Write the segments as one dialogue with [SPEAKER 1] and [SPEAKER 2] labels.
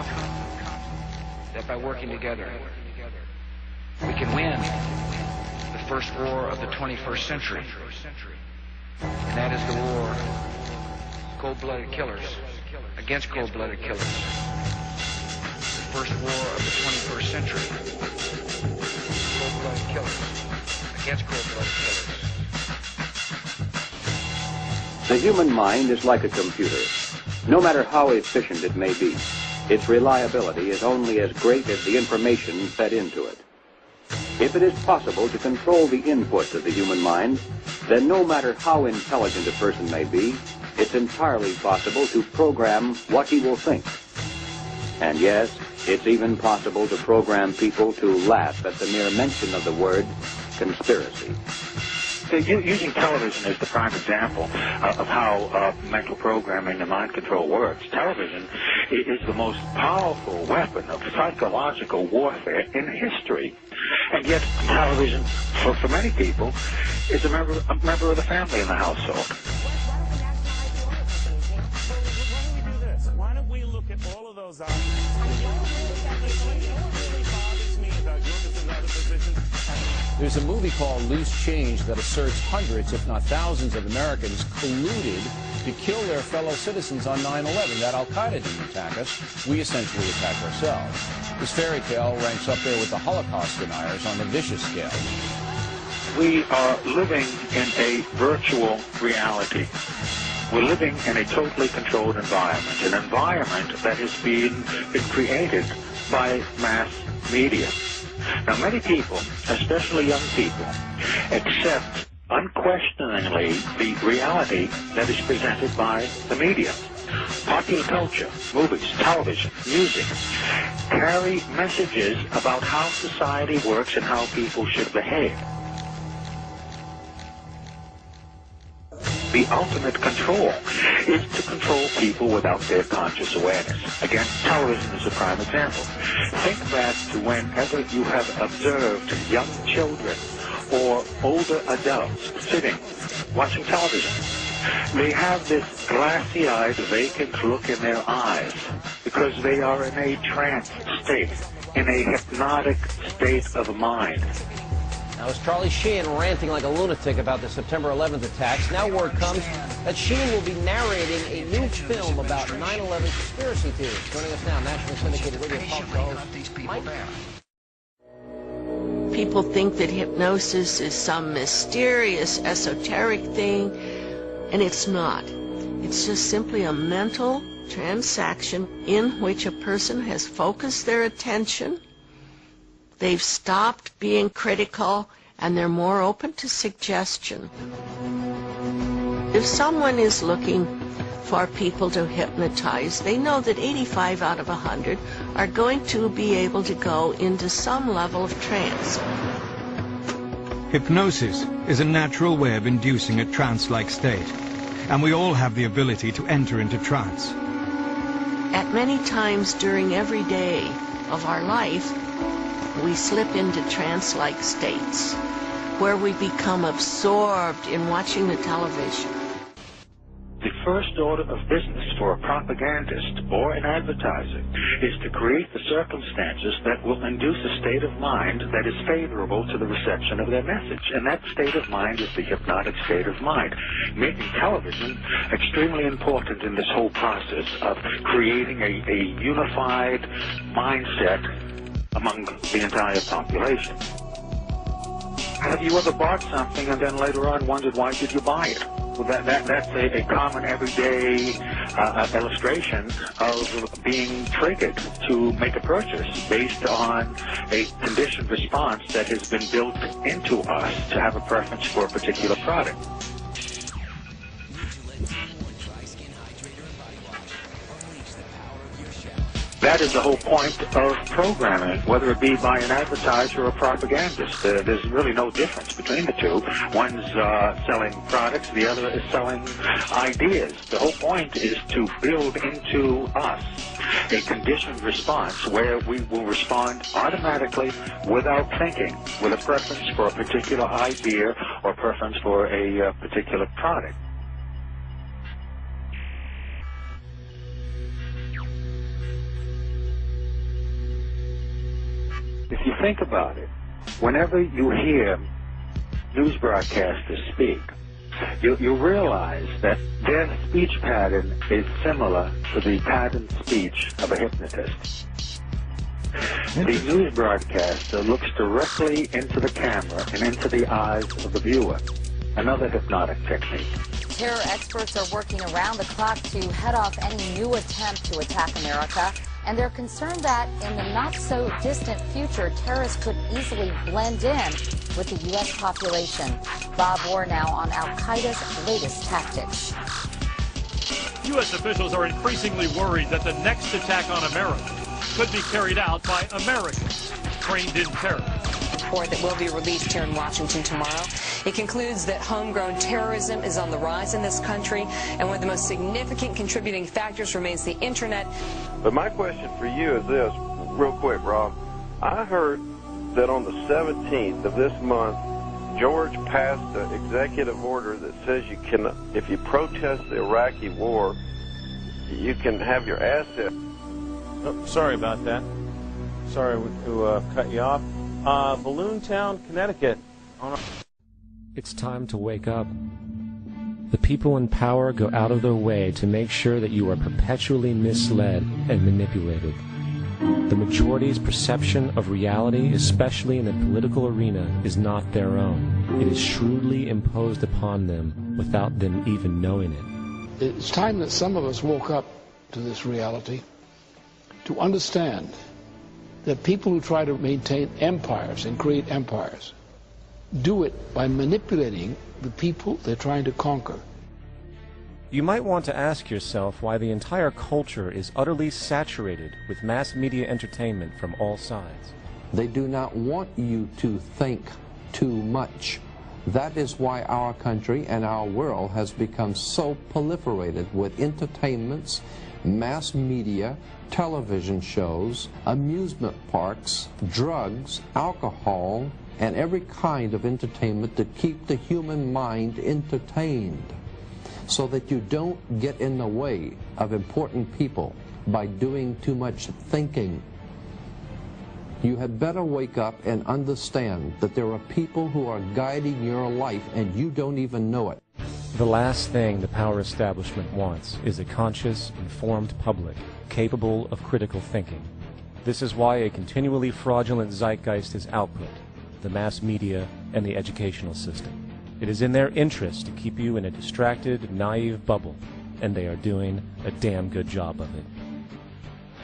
[SPEAKER 1] confident that by working together, we can win the first war of the 21st century. And that is the war of cold-blooded killers against cold-blooded killers. The first war of the 21st century. Cold-blooded killers against cold-blooded killers.
[SPEAKER 2] The human mind is like a computer. No matter how efficient it may be, its reliability is only as great as the information fed into it. If it is possible to control the input of the human mind, then no matter how intelligent a person may be, it's entirely possible to program what he will think. And yes, it's even possible to program people to laugh at the mere mention of the word conspiracy.
[SPEAKER 3] Using television as the prime example of how mental programming and mind control works, television is the most powerful weapon of psychological warfare in history. And yet television, for many people, is a member of the family in the household.
[SPEAKER 4] Why don't we look at all of those There's a movie called Loose Change that asserts hundreds, if not thousands, of Americans colluded to kill their fellow citizens on 9/11. That Al-Qaeda didn't attack us. We essentially attacked ourselves. This fairy tale ranks up there with the Holocaust deniers on the vicious scale.
[SPEAKER 3] We are living in a virtual reality. We're living in a totally controlled environment, an environment that has been created by mass media. Now, many people, especially young people, accept unquestioningly the reality that is presented by the media. Popular culture, movies, television, music, carry messages about how society works and how people should behave. The ultimate control is to control people without their conscious awareness. Again, television is a prime example. Think back to whenever you have observed young children or older adults sitting, watching television. They have this glassy-eyed, vacant look in their eyes because they are in a trance state, in a hypnotic state of mind.
[SPEAKER 5] Now, as Charlie Sheen ranting like a lunatic about the September 11th attacks, now word comes that Sheen will be narrating a new film about 9/11 conspiracy theories. Joining us now, nationally syndicated radio talk show host Mike.
[SPEAKER 6] People think that hypnosis is some mysterious, esoteric thing, and it's not. It's just simply a mental transaction in which a person has focused their attention. They've stopped being critical, and they're more open to suggestion. If someone is looking for people to hypnotize, they know that 85 out of 100 are going to be able to go into some level of trance.
[SPEAKER 7] Hypnosis is a natural way of inducing a trance-like state, and we all have the ability to enter into trance.
[SPEAKER 6] At many times during every day of our life, we slip into trance-like states where we become absorbed in watching the television.
[SPEAKER 3] The first order of business for a propagandist or an advertiser is to create the circumstances that will induce a state of mind that is favorable to the reception of their message. And that state of mind is the hypnotic state of mind, making television extremely important in this whole process of creating a unified mindset among the entire population. Have you ever bought something and then later on wondered why did you buy it? Well, that's a common everyday illustration of being triggered to make a purchase based on a conditioned response that has been built into us to have a preference for a particular product. That is the whole point of programming, whether it be by an advertiser or a propagandist. There's really no difference between the two. One's selling products, the other is selling ideas. The whole point is to build into us a conditioned response where we will respond automatically without thinking, with a preference for a particular idea or preference for a particular product. If you think about it, whenever you hear news broadcasters speak, you realize that their speech pattern is similar to the patterned speech of a hypnotist. The news broadcaster looks directly into the camera and into the eyes of the viewer, another hypnotic technique.
[SPEAKER 8] Terror experts are working around the clock to head off any new attempt to attack America, and they're concerned that in the not-so-distant future, terrorists could easily blend in with the U.S. population. Bob Orr now on Al-Qaeda's latest tactics.
[SPEAKER 9] U.S. officials are increasingly worried that the next attack on America could be carried out by Americans trained in terror.
[SPEAKER 10] Report that will be released here in Washington tomorrow. It concludes that homegrown terrorism is on the rise in this country, and one of the most significant contributing factors remains the internet.
[SPEAKER 11] But my question for you is this, real quick, Rob. I heard that on the 17th of this month, George passed an executive order that says you can, if you protest the Iraqi war, you can have your assets.
[SPEAKER 12] Oh, sorry about that. Sorry to cut you off. Balloontown, Connecticut.
[SPEAKER 13] It's time to wake up. The people in power go out of their way to make sure that you are perpetually misled and manipulated. The majority's perception of reality, especially in the political arena, is not their own. It is shrewdly imposed upon them without them even knowing it.
[SPEAKER 14] It's time that some of us woke up to this reality, to understand that people who try to maintain empires and create empires do it by manipulating the people they're trying to conquer.
[SPEAKER 13] You might want to ask yourself why the entire culture is utterly saturated with mass media entertainment from all sides.
[SPEAKER 15] They do not want you to think too much. That is why our country and our world has become so proliferated with entertainments, mass media, television shows, amusement parks, drugs, alcohol, and every kind of entertainment to keep the human mind entertained, so that you don't get in the way of important people by doing too much thinking. You had better wake up and understand that there are people who are guiding your life and you don't even know it.
[SPEAKER 13] The last thing the power establishment wants is a conscious, informed public capable of critical thinking. This is why a continually fraudulent zeitgeist is output, the mass media and the educational system. It is in their interest to keep you in a distracted, naive bubble, and they are doing a damn good job of it.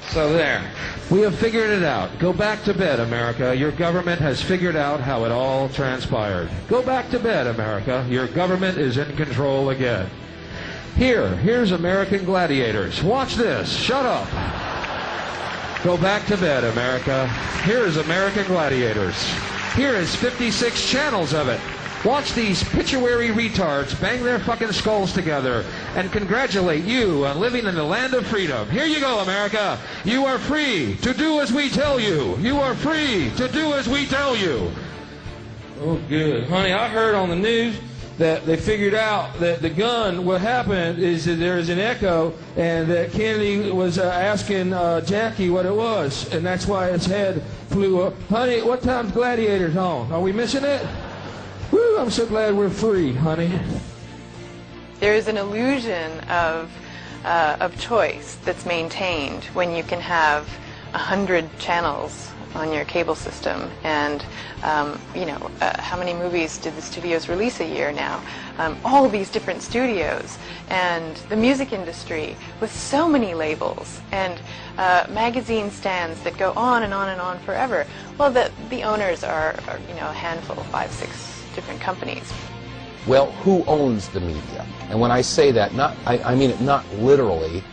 [SPEAKER 16] So there. We have figured it out. Go back to bed, America. Your government has figured out how it all transpired. Go back to bed, America. Your government is in control again. Here's American Gladiators. Watch this. Shut up. Go back to bed, America. Here's American Gladiators. Here is 56 channels of it. Watch these pituitary retards bang their fucking skulls together and congratulate you on living in the land of freedom. Here you go, America. You are free to do as we tell you. You are free to do as we tell you.
[SPEAKER 17] Oh, good. Honey, I heard on the news that they figured out that the gun, what happened is that there's an echo, and that Kennedy was asking Jackie what it was, and that's why his head flew up. Honey, what time's Gladiators on? Are we missing it? Woo, I'm so glad we're free, honey.
[SPEAKER 18] There is an illusion of choice that's maintained when you can have 100 channels on your cable system, and how many movies did the studios release a year now? All of these different studios, and the music industry with so many labels, and magazine stands that go on and on and on forever. Well, the owners are a handful, 5, 6 different companies.
[SPEAKER 19] Well, who owns the media? And when I say that, I mean it not literally,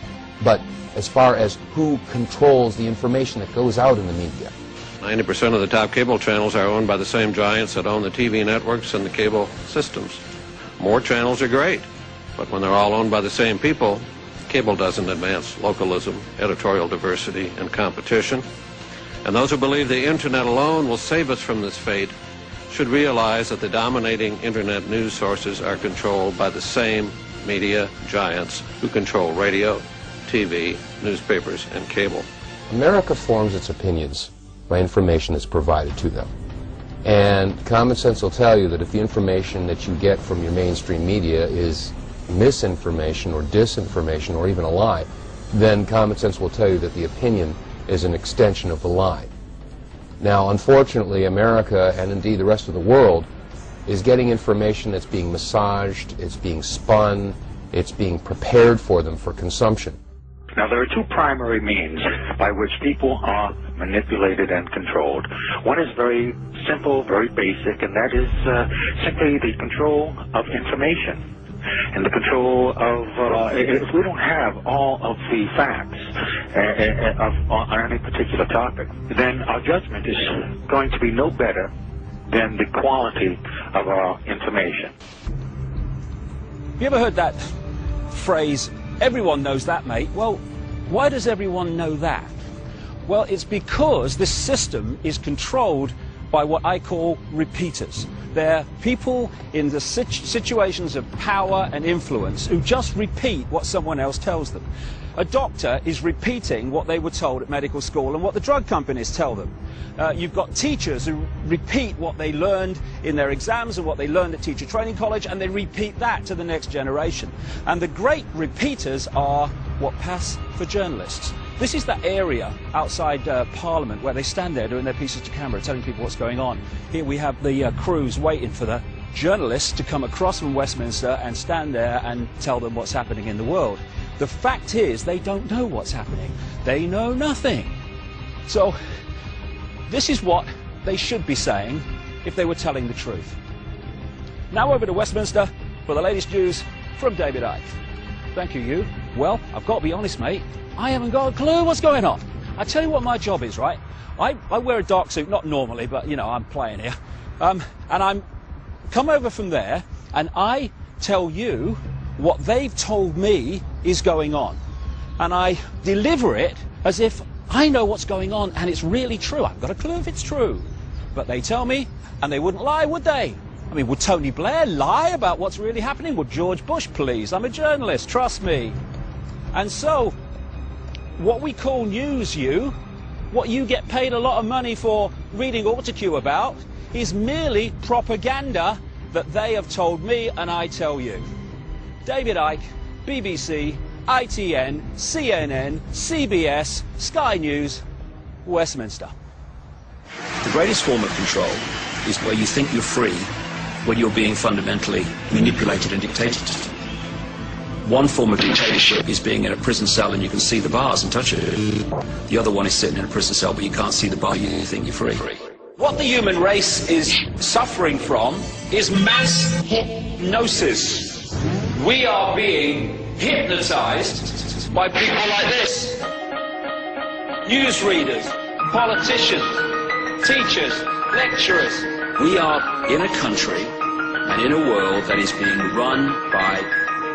[SPEAKER 19] but as far as who controls the information that goes out in the media.
[SPEAKER 20] 90% of the top cable channels are owned by the same giants that own the TV networks and the cable systems. More channels are great, but when they're all owned by the same people, cable doesn't advance localism, editorial diversity, and competition. And those who believe the internet alone will save us from this fate should realize that the dominating internet news sources are controlled by the same media giants who control radio, TV, newspapers, and cable.
[SPEAKER 19] America forms its opinions by information that's provided to them. And common sense will tell you that if the information that you get from your mainstream media is misinformation or disinformation or even a lie, then common sense will tell you that the opinion is an extension of the lie. Now, unfortunately, America, and indeed the rest of the world, is getting information that's being massaged, it's being spun, it's being prepared for them for consumption.
[SPEAKER 3] Now, there are two primary means by which people are manipulated and controlled. One is very simple, very basic, and that is simply the control of information. And the control of, if we don't have all of the facts on any particular topic, then our judgment is going to be no better than the quality of our information.
[SPEAKER 21] Have you ever heard that phrase, everyone knows that, mate? Well, why does everyone know that? Well, it's because this system is controlled by what I call repeaters. They're people in the situations of power and influence who just repeat what someone else tells them. A doctor is repeating what they were told at medical school and what the drug companies tell them. You've got teachers who repeat what they learned in their exams and what they learned at teacher training college, and they repeat that to the next generation. And the great repeaters are what pass for journalists. This is that area outside Parliament where they stand there doing their pieces to camera, telling people what's going on. Here we have the crews waiting for the journalists to come across from Westminster and stand there and tell them what's happening in the world. The fact is, they don't know what's happening. They know nothing. So, this is what they should be saying if they were telling the truth. Now over to Westminster for the latest news from David Icke. Thank you, you. Well, I've got to be honest, mate. I haven't got a clue what's going on. I tell you what my job is, right? I wear a dark suit, not normally, but, you know, I'm playing here. And I'm come over from there, and I tell you what they've told me is going on. And I deliver it as if I know what's going on, and it's really true. I've got a clue if it's true. But they tell me, and they wouldn't lie, would they? I mean, would Tony Blair lie about what's really happening? Would George Bush, please? I'm a journalist, trust me. And so, what we call news, what you get paid a lot of money for reading Autocue about, is merely propaganda that they have told me and I tell you. David Icke, BBC, ITN, CNN, CBS, Sky News, Westminster.
[SPEAKER 22] The greatest form of control is where you think you're free when you're being fundamentally manipulated and dictated to. One form of dictatorship is being in a prison cell and you can see the bars and touch it. The other one is sitting in a prison cell but you can't see the bar, you think you're free.
[SPEAKER 21] What the human race is suffering from is mass hypnosis. We are being hypnotized by people like this. Newsreaders, politicians, teachers, lecturers.
[SPEAKER 22] We are in a country and in a world that is being run by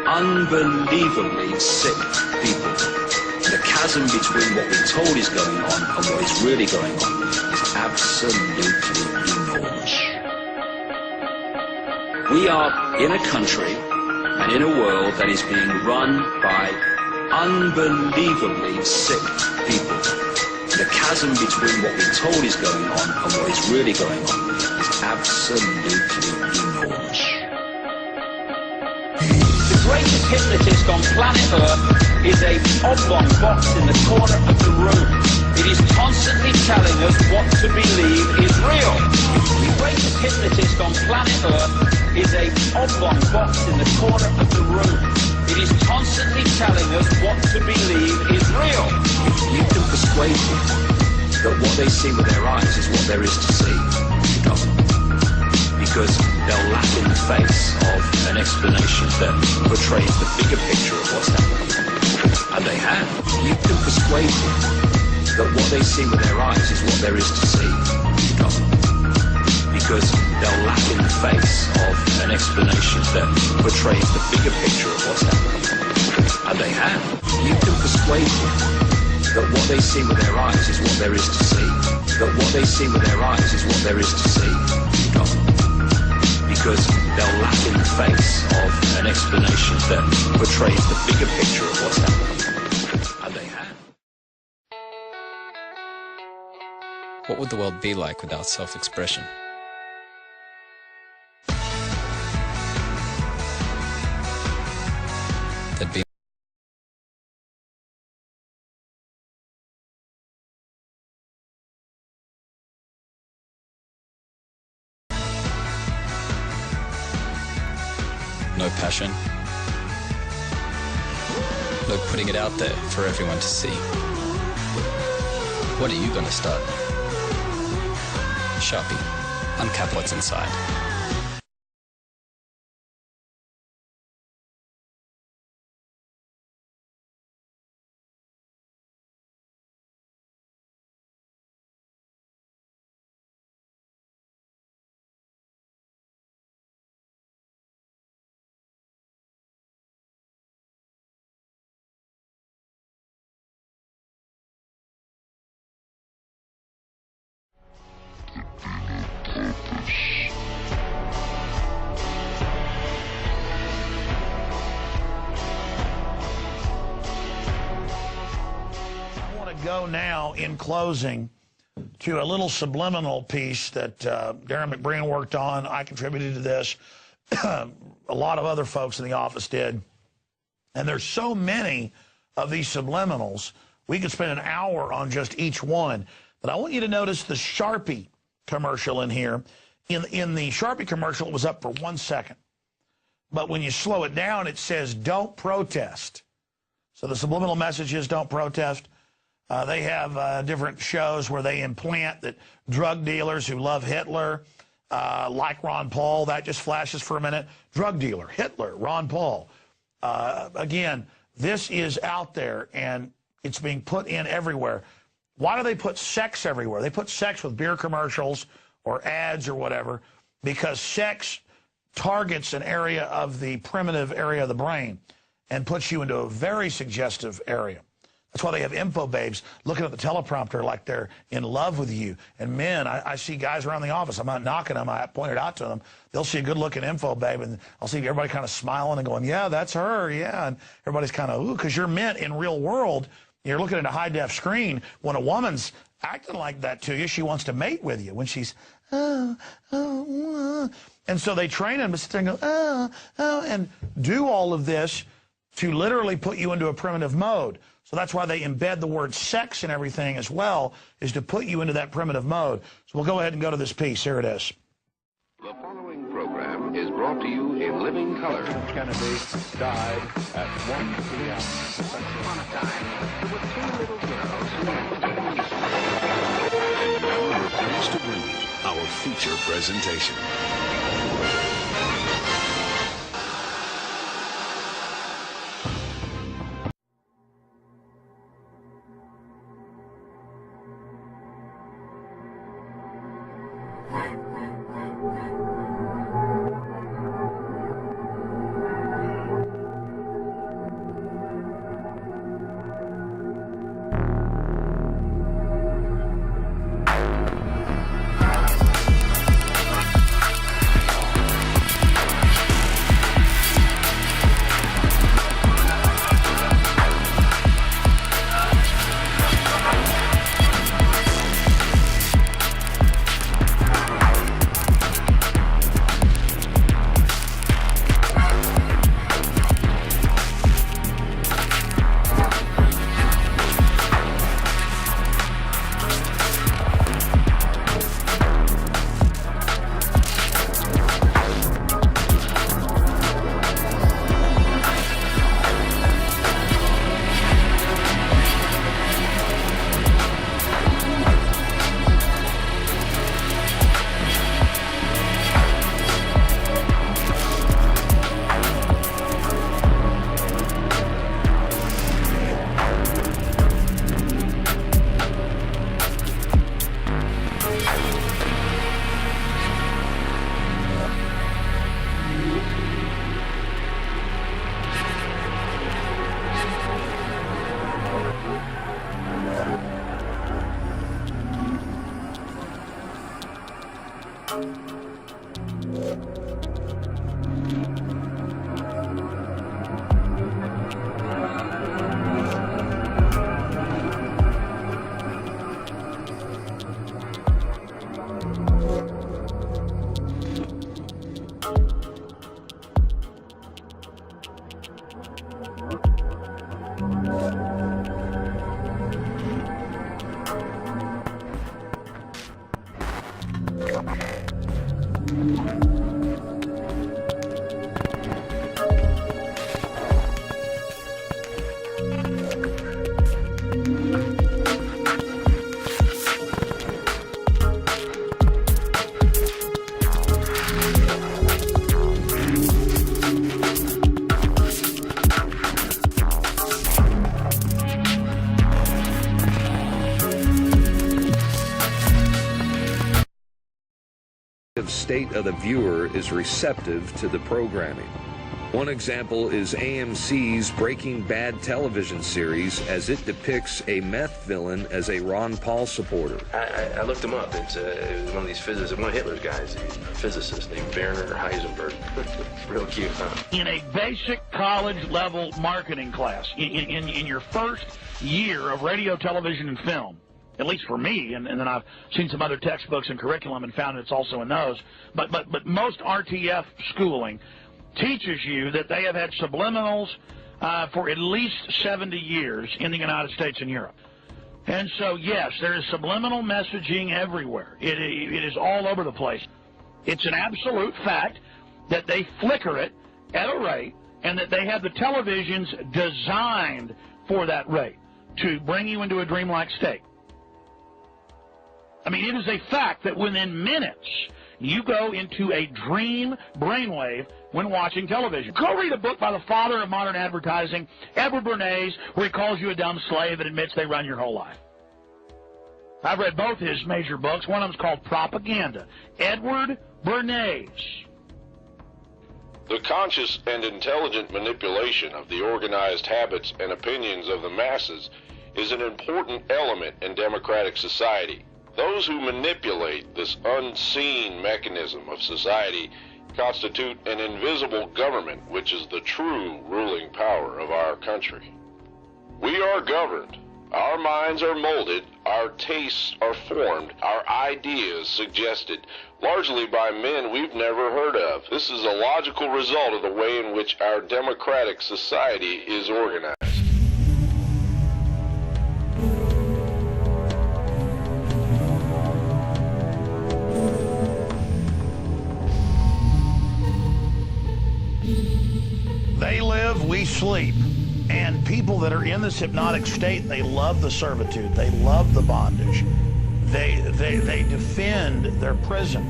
[SPEAKER 22] unbelievably sick people. The chasm between what we're told is going on and what is really going on is absolutely enormous. We are in a country and in a world that is being run by unbelievably sick people. The chasm between what we're told is going on and what is really going on is absolutely enormous.
[SPEAKER 21] The greatest hypnotist on planet Earth is a oblong box in the corner of the room. It is constantly telling us what to believe is real. The greatest hypnotist on planet Earth is a oblong box in the corner of the room. It is constantly telling us what to believe is real.
[SPEAKER 22] You can persuade them that what they see with their eyes is what there is to see. You don't. Because they'll laugh in the face of an explanation that portrays the bigger picture of what's happening. And they have. You can persuade them that what they see with their eyes is what there is to see. You don't. Because they'll laugh in the face of an explanation that portrays the bigger picture of what's happening. And they have. You can persuade them that what they see with their eyes is what there is to see. That what they see with their eyes is what there is to see. You don't. Because they'll laugh in the face of an explanation that portrays the bigger picture of what's happening. And they have.
[SPEAKER 1] What would the world be like without self-expression? There'd be no passion, no putting it out there for everyone to see. What are you going to start? Sharpie, uncap what's inside.
[SPEAKER 2] Go now in closing to a little subliminal piece that Darren McBreen worked on. I contributed to this. A lot of other folks in the office did. And there's so many of these subliminals, we could spend an hour on just each one. But I want you to notice the Sharpie commercial in here. In the Sharpie commercial, it was up for 1 second. But when you slow it down, it says, don't protest. So the subliminal message is don't protest. They have different shows where they implant that drug dealers who love Hitler, like Ron Paul, that just flashes for a minute. Drug dealer, Hitler, Ron Paul. Again, this is out there, and it's being put in everywhere. Why do they put sex everywhere? They put sex with beer commercials or ads or whatever because sex targets an area of the primitive area of the brain and puts you into a very suggestive area. That's why they have info babes looking at the teleprompter like they're in love with you. And men, I see guys around the office. I'm not knocking them. I point it out to them. They'll see a good-looking info babe, and I'll see everybody kind of smiling and going, yeah, that's her, yeah. And everybody's kind of, ooh, because you're meant in real world. You're looking at a high-def screen. When a woman's acting like that to you, she wants to mate with you. When she's, and so they train them to sit there and go, and do all of this to literally put you into a primitive mode. So that's why they embed the word sex and everything as well, is to put you into that primitive mode. So we'll go ahead and go to this piece. Here it is.
[SPEAKER 23] The following program is brought to you in living color.
[SPEAKER 4] Kennedy died at 1 p.m.
[SPEAKER 23] Upon a time, there were two little girls who went to police. And now we're pleased to bring you our feature presentation.
[SPEAKER 5] state of the viewer is receptive to the programming. One example is AMC's Breaking Bad television series, as it depicts a meth villain as a Ron Paul supporter.
[SPEAKER 6] I looked him up. It was one of these physicists, one of Hitler's guys, a physicist named Werner Heisenberg. Real cute, huh?
[SPEAKER 2] In a basic college-level marketing class, in your first year of radio, television, and film, at least for me, and then I've seen some other textbooks and curriculum and found it's also in those, but most RTF schooling teaches you that they have had subliminals for at least 70 years in the United States and Europe. And so, yes, there is subliminal messaging everywhere. It is all over the place. It's an absolute fact that they flicker it at a rate and that they have the televisions designed for that rate to bring you into a dreamlike state. I mean, it is a fact that within minutes you go into a dream brainwave when watching television. Go read a book by the father of modern advertising, Edward Bernays, where he calls you a dumb slave and admits they run your whole life. I've read both his major books. One of them's called Propaganda. Edward Bernays.
[SPEAKER 7] The conscious and intelligent manipulation of the organized habits and opinions of the masses is an important element in democratic society. Those who manipulate this unseen mechanism of society constitute an invisible government, which is the true ruling power of our country. We are governed. Our minds are molded, our tastes are formed, our ideas suggested, largely by men we've never heard of. This is a logical result of the way in which our democratic society is organized.
[SPEAKER 2] They live, we sleep. And people that are in this hypnotic state, they love the servitude. They love the bondage. They defend their prison.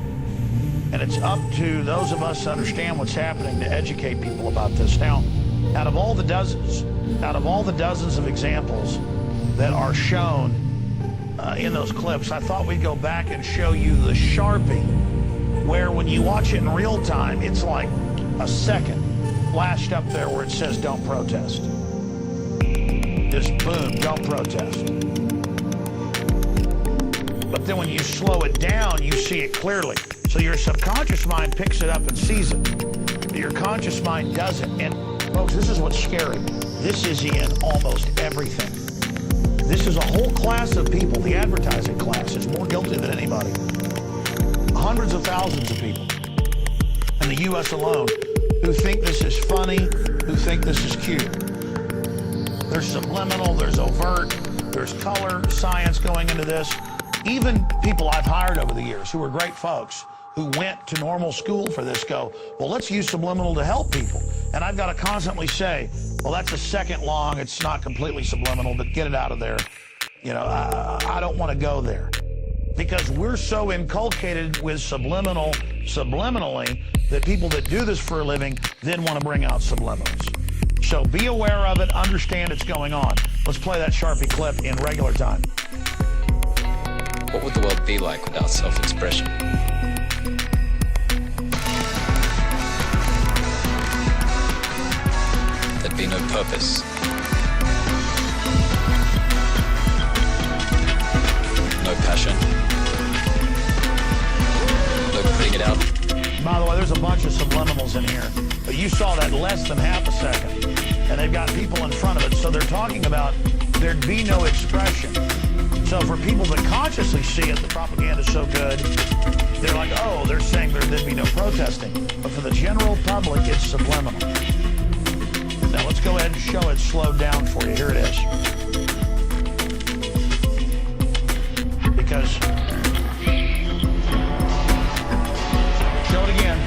[SPEAKER 2] And it's up to those of us to understand what's happening to educate people about this. Now, out of all the dozens of examples that are shown in those clips, I thought we'd go back and show you the Sharpie, where when you watch it in real time, it's like a second flashed up there where it says don't protest. Just boom, don't protest. But then when you slow it down, you see it clearly. So your subconscious mind picks it up and sees it. But your conscious mind doesn't. And folks, this is what's scary. This is in almost everything. This is a whole class of people, the advertising class, is more guilty than anybody. Hundreds of thousands of people in the U.S. alone who think this is funny, who think this is cute. There's subliminal, there's overt, there's color, science going into this. Even people I've hired over the years who are great folks who went to normal school for this go, well, let's use subliminal to help people. And I've got to constantly say, well, that's a second long, it's not completely subliminal, but get it out of there. You know, I don't want to go there. Because we're so inculcated with subliminally, that people that do this for a living then want to bring out subliminals. So be aware of it, understand it's going on. Let's play that Sharpie clip in regular time.
[SPEAKER 1] What would the world be like without self-expression? There'd be no purpose. No passion. No putting it out.
[SPEAKER 2] By the way, there's a bunch of subliminals in here, but you saw that less than half a second, and they've got people in front of it, so they're talking about there'd be no expression. So for people that consciously see it, the propaganda is so good, they're like, oh, they're saying there'd be no protesting. But for the general public, it's subliminal. Now let's go ahead and show it slowed down for you. Here it is. Because show it again.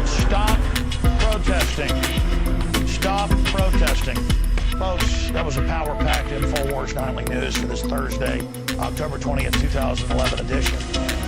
[SPEAKER 2] Stop protesting. Stop protesting. Folks, that was a power-packed InfoWars Nightly News for this Thursday, October 20th, 2011 edition.